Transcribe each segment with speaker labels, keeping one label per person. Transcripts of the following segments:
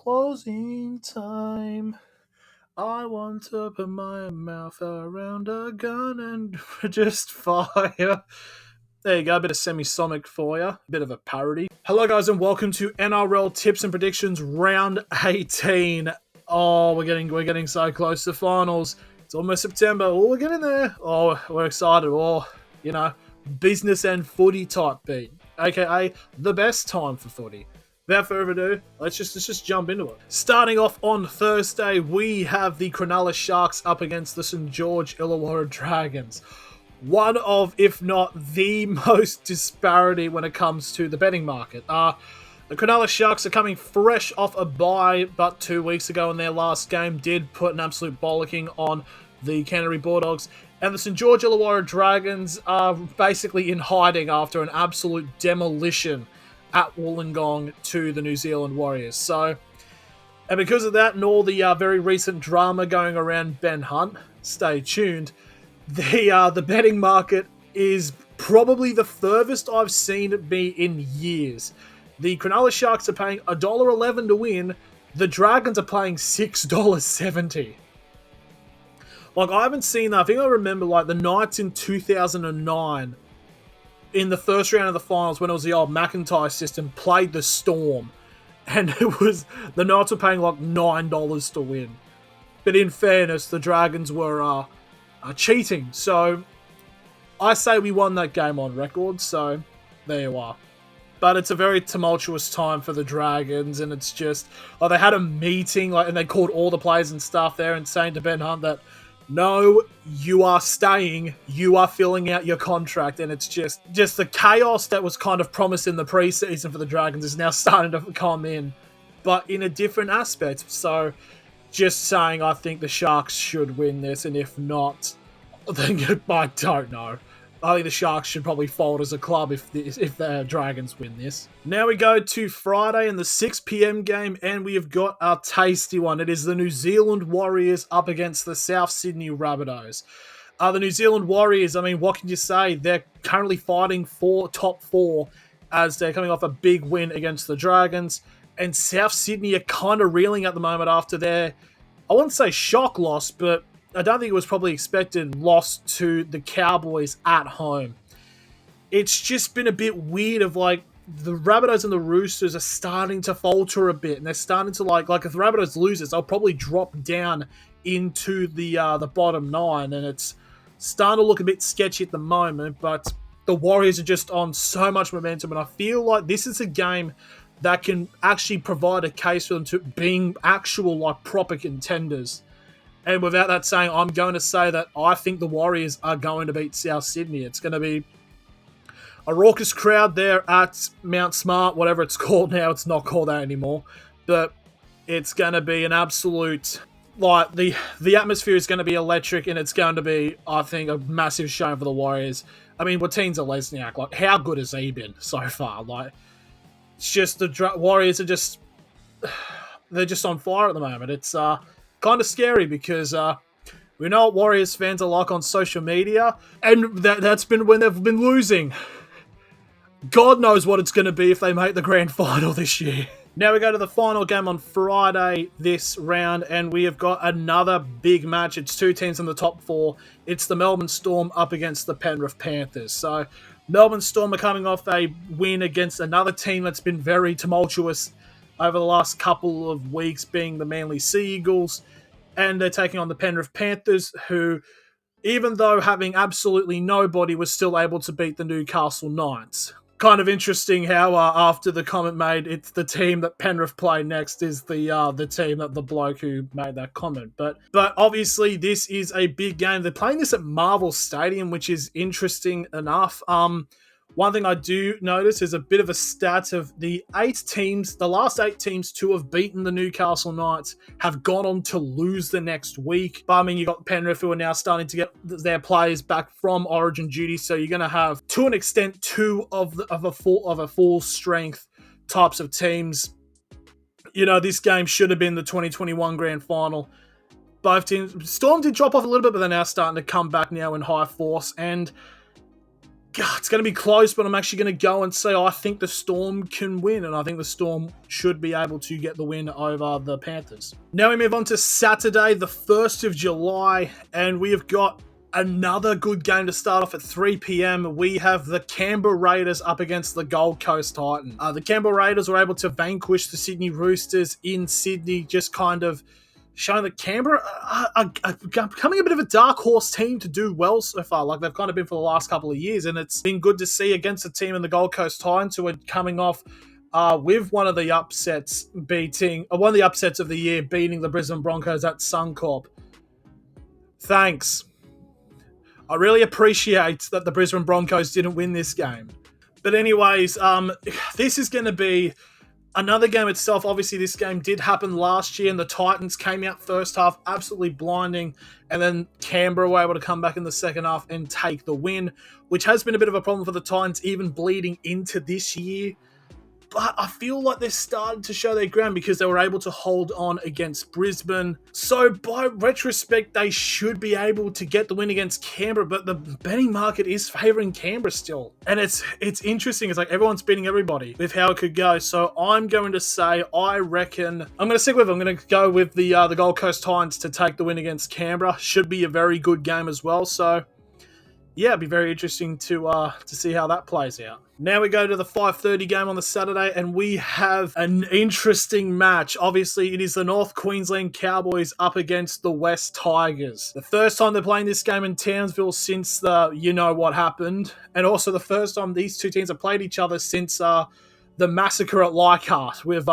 Speaker 1: closing time. I want to put my mouth around a gun and just fire. There you go, a bit of semi-sonic for you, a bit of a parody. Hello guys and welcome to NRL Tips and Predictions Round 18. Oh, we're getting so close to finals. It's almost September. Oh, we're getting there. Oh, we're excited. Oh, business and footy type beat, aka the best time for footy. Without further ado, let's just jump into it. Starting off on Thursday, we have the Cronulla Sharks up against the St George Illawarra Dragons. One of, if not the most disparity when it comes to the betting market. The Cronulla Sharks are coming fresh off a bye, but 2 weeks ago in their last game did put an absolute bollocking on the Canterbury Bulldogs. And the St George Illawarra Dragons are basically in hiding after an absolute demolition at Wollongong to the New Zealand Warriors. So, and because of that and all the very recent drama going around Ben Hunt, stay tuned, the betting market is probably the furthest I've seen it be in years. The Cronulla Sharks are paying $1.11 to win. The Dragons are paying $6.70. Like, I haven't seen that. I think I remember, like, the Knights in 2009, in the first round of the finals, when it was the old McIntyre system, played the Storm. And it was, the Knights were paying, like, $9 to win. But in fairness, the Dragons were cheating. So, I say we won that game on record. So, there you are. But it's a very tumultuous time for the Dragons, and it's just, they had a meeting, and they called all the players and stuff there and saying to Ben Hunt that, no, you are staying, you are filling out your contract, and it's just the chaos that was kind of promised in the preseason for the Dragons is now starting to come in, but in a different aspect. So, just saying, I think the Sharks should win this, and if not, then I don't know. I think the Sharks should probably fold as a club if the Dragons win this. Now we go to Friday in the 6 p.m. game, and we have got a tasty one. It is the New Zealand Warriors up against the South Sydney Rabbitohs. The New Zealand Warriors, I mean, what can you say? They're currently fighting for top 4 as they're coming off a big win against the Dragons. And South Sydney are kind of reeling at the moment after their, I wouldn't say shock loss, but I don't think it was probably expected, loss to the Cowboys at home. It's just been a bit weird of, like, the Rabbitohs and the Roosters are starting to falter a bit, and they're starting to, like if the Rabbitohs loses, they'll probably drop down into the bottom 9, and it's starting to look a bit sketchy at the moment, but the Warriors are just on so much momentum, and I feel like this is a game that can actually provide a case for them to being actual, like, proper contenders. And without that saying, I'm going to say that I think the Warriors are going to beat South Sydney. It's going to be a raucous crowd there at Mount Smart, whatever it's called now. It's not called that anymore. But it's going to be an absolute, like, the atmosphere is going to be electric, and it's going to be, I think, a massive showing for the Warriors. I mean, Watine Lesniak, like, how good has he been so far? Like, it's just the Warriors are just, they're just on fire at the moment. It's, kind of scary because we know what Warriors fans are like on social media, and that's been when they've been losing. God knows what it's going to be if they make the grand final this year. Now we go to the final game on Friday this round, and we have got another big match. It's 2 teams in the top 4. It's the Melbourne Storm up against the Penrith Panthers. So Melbourne Storm are coming off a win against another team that's been very tumultuous over the last couple of weeks, being the Manly Sea Eagles, and they're taking on the Penrith Panthers, who, even though having absolutely nobody, was still able to beat the Newcastle Knights. Kind of interesting how after the comment made, it's the team that Penrith play next is the team that the bloke who made that comment. But obviously this is a big game. They're playing this at Marvel Stadium, which is interesting enough. One thing I do notice is a bit of a stat of the last 8 teams to have beaten the Newcastle Knights have gone on to lose the next week. But I mean, you got Penrith, who are now starting to get their players back from Origin duty, so you're going to have, to an extent, 2 of a full strength types of teams. You know, this game should have been the 2021 grand final. Both teams, Storm did drop off a little bit, but they're now starting to come back now in high force, and it's going to be close, but I'm actually going to go and say I think the Storm can win, and I think the Storm should be able to get the win over the Panthers. Now we move on to Saturday, the 1st of July, and we have got another good game to start off at 3 p.m. We have the Canberra Raiders up against the Gold Coast Titans. The Canberra Raiders were able to vanquish the Sydney Roosters in Sydney, just kind of showing that Canberra are becoming a bit of a dark horse team to do well so far, like they've kind of been for the last couple of years, and it's been good to see against a team in the Gold Coast Titans who are coming off with one of the upsets of the year, beating the Brisbane Broncos at Suncorp. Thanks. I really appreciate that the Brisbane Broncos didn't win this game. But anyways, this is going to be another game itself. Obviously, this game did happen last year, and the Titans came out first half absolutely blinding, and then Canberra were able to come back in the second half and take the win, which has been a bit of a problem for the Titans even bleeding into this year. But I feel like they're starting to show their ground because they were able to hold on against Brisbane. So by retrospect, they should be able to get the win against Canberra, but the betting market is favouring Canberra still. And it's interesting. It's like everyone's beating everybody with how it could go. So I'm going to say, I reckon, I'm going to stick with it. I'm going to go with the Gold Coast Titans to take the win against Canberra. Should be a very good game as well. So yeah, it'd be very interesting to see how that plays out. Now we go to the 5:30 game on the Saturday, and we have an interesting match. Obviously, it is the North Queensland Cowboys up against the West Tigers. The first time they're playing this game in Townsville since the you-know-what happened, and also the first time these two teams have played each other since the massacre at Leichhardt, with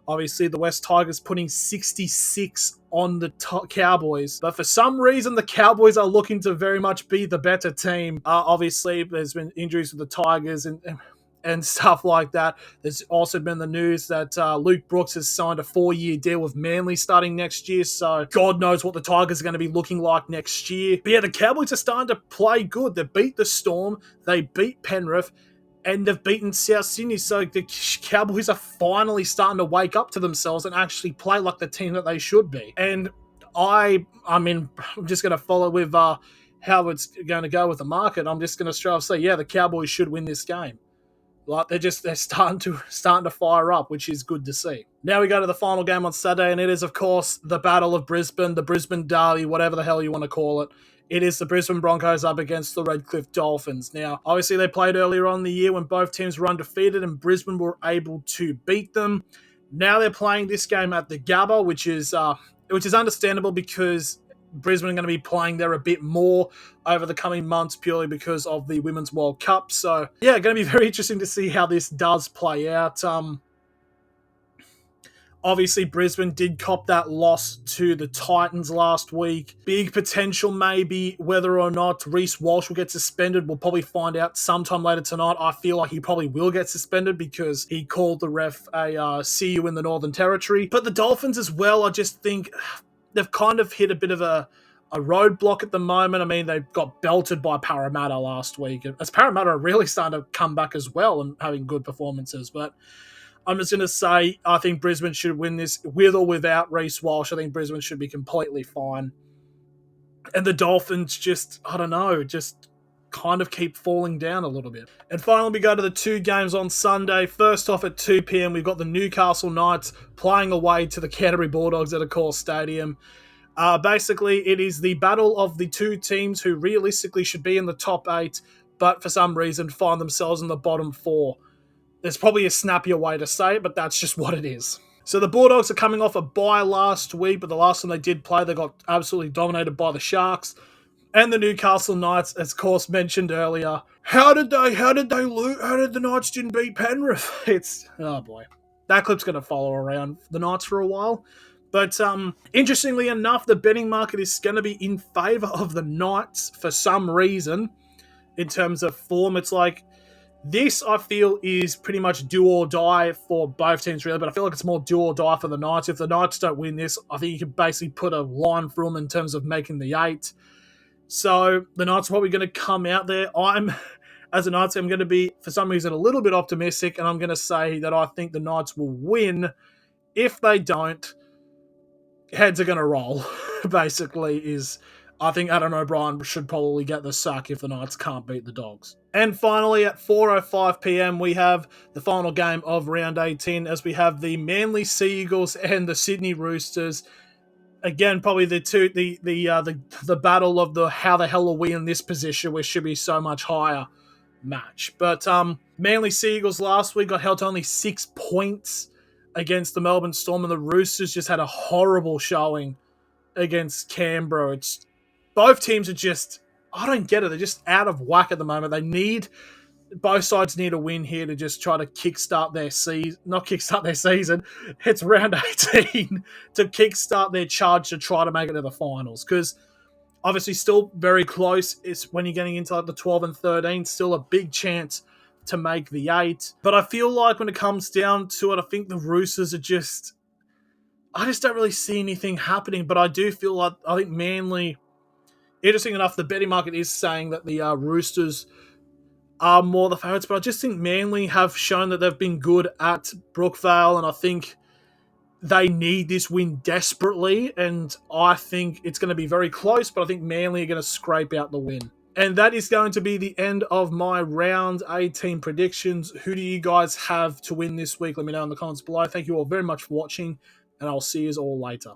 Speaker 1: obviously the West Tigers putting 66 on the Cowboys. But for some reason, the Cowboys are looking to very much be the better team. Obviously, there's been injuries with the Tigers and stuff like that. There's also been the news that Luke Brooks has signed a 4-year deal with Manly starting next year, so God knows what the Tigers are going to be looking like next year. But yeah, the Cowboys are starting to play good. They beat the Storm, they beat Penrith, and they've beaten South Sydney, so the Cowboys are finally starting to wake up to themselves and actually play like the team that they should be. And I'm just going to follow with how it's going to go with the market. I'm just going to straight up say, yeah, the Cowboys should win this game. Like they're starting to fire up, which is good to see. Now we go to the final game on Saturday, and it is, of course, the Battle of Brisbane, the Brisbane Derby, whatever the hell you want to call it. It is the Brisbane Broncos up against the Redcliffe Dolphins. Now, obviously, they played earlier on in the year when both teams were undefeated and Brisbane were able to beat them. Now they're playing this game at the Gabba, which is understandable because Brisbane are going to be playing there a bit more over the coming months purely because of the Women's World Cup. So, yeah, going to be very interesting to see how this does play out. Obviously, Brisbane did cop that loss to the Titans last week. Big potential maybe whether or not Reece Walsh will get suspended. We'll probably find out sometime later tonight. I feel like he probably will get suspended because he called the ref a see you in the Northern Territory. But the Dolphins as well, I just think they've kind of hit a bit of a roadblock at the moment. I mean, they got belted by Parramatta last week. As Parramatta are really starting to come back as well and having good performances. But I'm just going to say I think Brisbane should win this with or without Reece Walsh. I think Brisbane should be completely fine. And the Dolphins just kind of keep falling down a little bit. And finally, we go to the 2 games on Sunday. First off at 2 p.m, we've got the Newcastle Knights playing away to the Canterbury Bulldogs at Accor Stadium. Basically, it is the battle of the 2 teams who realistically should be in the top 8, but for some reason find themselves in the bottom 4. There's probably a snappier way to say it, but that's just what it is. So the Bulldogs are coming off a bye last week, but the last time they did play, they got absolutely dominated by the Sharks. And the Newcastle Knights, as of course mentioned earlier. How did they lose? How did the Knights didn't beat Penrith? Oh boy. That clip's going to follow around the Knights for a while. But interestingly enough, the betting market is going to be in favour of the Knights for some reason. In terms of form, it's like, this, I feel, is pretty much do or die for both teams, really, but I feel like it's more do or die for the Knights. If the Knights don't win this, I think you can basically put a line through them in terms of making the 8. So the Knights are probably going to come out there. As a Knights, I'm going to be, for some reason, a little bit optimistic, and I'm going to say that I think the Knights will win. If they don't, heads are going to roll, basically, is I think Adam O'Brien should probably get the sack if the Knights can't beat the Dogs. And finally, at 4:05 p.m, we have the final game of round 18 as we have the Manly Sea Eagles and the Sydney Roosters. Again, probably the battle of the how the hell are we in this position, which should be so much higher match. But Manly Sea Eagles last week got held to only 6 points against the Melbourne Storm, and the Roosters just had a horrible showing against Canberra. It's both teams are just, I don't get it. They're just out of whack at the moment. Both sides need a win here to just try to kickstart their season. Not kickstart their season. It's round 18 to kickstart their charge to try to make it to the finals. Because obviously still very close. It's when you're getting into like the 12 and 13, still a big chance to make the 8. But I feel like when it comes down to it, I think the Roosters are just, I just don't really see anything happening. But I do feel like, I think Manly, interesting enough, the betting market is saying that the Roosters are more the favourites, but I just think Manly have shown that they've been good at Brookvale, and I think they need this win desperately, and I think it's going to be very close, but I think Manly are going to scrape out the win. And that is going to be the end of my round 18 predictions. Who do you guys have to win this week? Let me know in the comments below. Thank you all very much for watching, and I'll see you all later.